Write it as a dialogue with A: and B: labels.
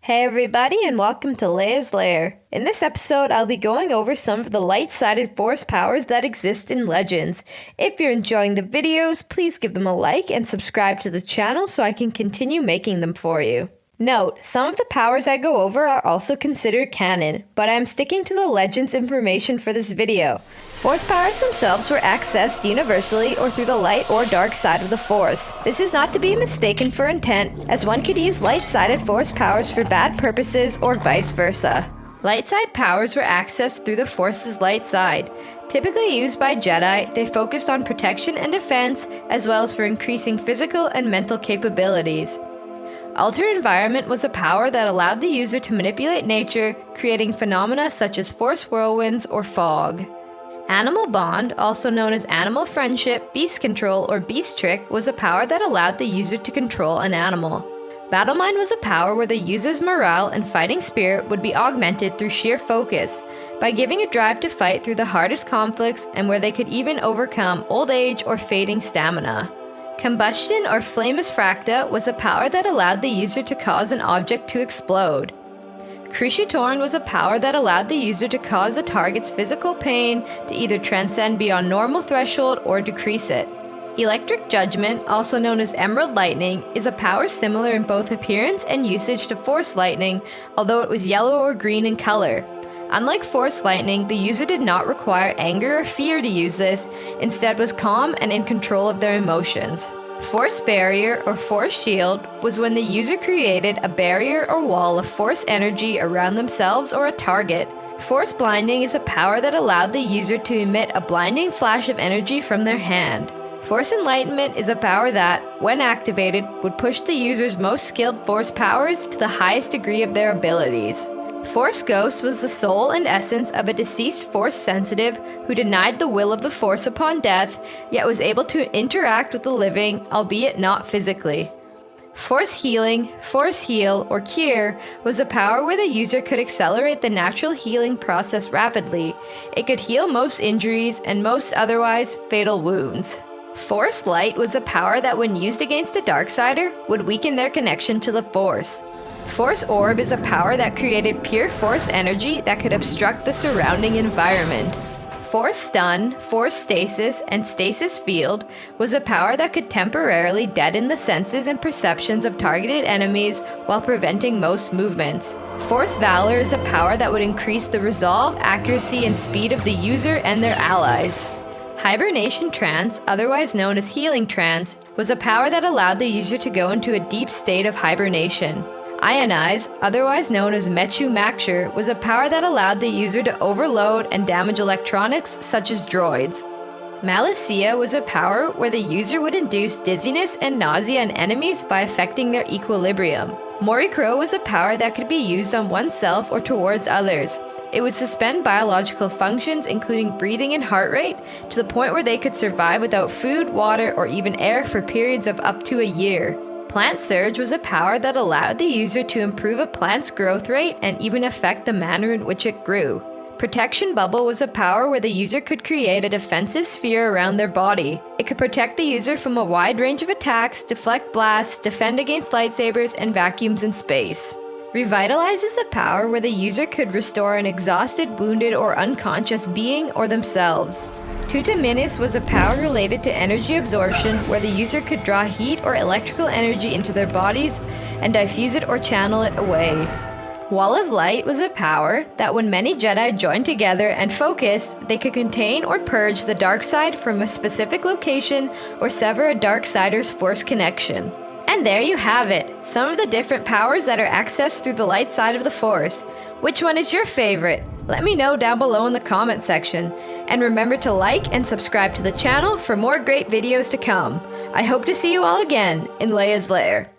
A: Hey everybody, and welcome to Leia's Lair. In this episode, I'll be going over some of the light-sided force powers that exist in Legends. If you're enjoying the videos, please give them a like and subscribe to the channel so I can continue making them for you. Note, some of the powers I go over are also considered canon, but I am sticking to the Legends information for this video. Force powers themselves were accessed universally or through the light or dark side of the Force. This is not to be mistaken for intent, as one could use light-sided Force powers for bad purposes or vice versa. Light-side powers were accessed through the Force's light side. Typically used by Jedi, they focused on protection and defense, as well as for increasing physical and mental capabilities. Alter Environment was a power that allowed the user to manipulate nature, creating phenomena such as Force whirlwinds or fog. Animal Bond, also known as Animal Friendship, Beast Control, or Beast Trick, was a power that allowed the user to control an animal. Battle Mind was a power where the user's morale and fighting spirit would be augmented through sheer focus, by giving a drive to fight through the hardest conflicts and where they could even overcome old age or fading stamina. Combustion or Flamus Fracta was a power that allowed the user to cause an object to explode. Cruciatorn was a power that allowed the user to cause a target's physical pain to either transcend beyond normal threshold or decrease it. Electric Judgment, also known as Emerald Lightning, is a power similar in both appearance and usage to Force Lightning, although it was yellow or green in color. Unlike Force Lightning, the user did not require anger or fear to use this, instead was calm and in control of their emotions. Force Barrier or Force Shield was when the user created a barrier or wall of Force energy around themselves or a target. Force Blinding is a power that allowed the user to emit a blinding flash of energy from their hand. Force Enlightenment is a power that, when activated, would push the user's most skilled Force powers to the highest degree of their abilities. Force Ghost was the soul and essence of a deceased Force sensitive who denied the will of the Force upon death, yet was able to interact with the living, albeit not physically. Force Healing, Force Heal, or Cure was a power where the user could accelerate the natural healing process rapidly. It could heal most injuries and most otherwise fatal wounds. Force Light was a power that when used against a Darksider would weaken their connection to the Force. Force Orb is a power that created pure Force energy that could obstruct the surrounding environment. Force Stun, Force Stasis, and Stasis Field was a power that could temporarily deaden the senses and perceptions of targeted enemies while preventing most movements. Force Valor is a power that would increase the resolve, accuracy, and speed of the user and their allies. Hibernation Trance, otherwise known as Healing Trance, was a power that allowed the user to go into a deep state of hibernation. Ionize, otherwise known as Mechu Maxure, was a power that allowed the user to overload and damage electronics such as droids. Malicia was a power where the user would induce dizziness and nausea in enemies by affecting their equilibrium. Morikro was a power that could be used on oneself or towards others. It would suspend biological functions including breathing and heart rate to the point where they could survive without food, water, or even air for periods of up to a year. Plant Surge was a power that allowed the user to improve a plant's growth rate and even affect the manner in which it grew. Protection Bubble was a power where the user could create a defensive sphere around their body. It could protect the user from a wide range of attacks, deflect blasts, defend against lightsabers, and vacuums in space. Revitalize is a power where the user could restore an exhausted, wounded, or unconscious being or themselves. Tuta Minis was a power related to energy absorption where the user could draw heat or electrical energy into their bodies and diffuse it or channel it away. Wall of Light was a power that when many Jedi joined together and focused, they could contain or purge the dark side from a specific location or sever a Darksider's Force connection. And there you have it, some of the different powers that are accessed through the light side of the Force. Which one is your favorite? Let me know down below in the comment section. And remember to like and subscribe to the channel for more great videos to come. I hope to see you all again in Leia's Lair.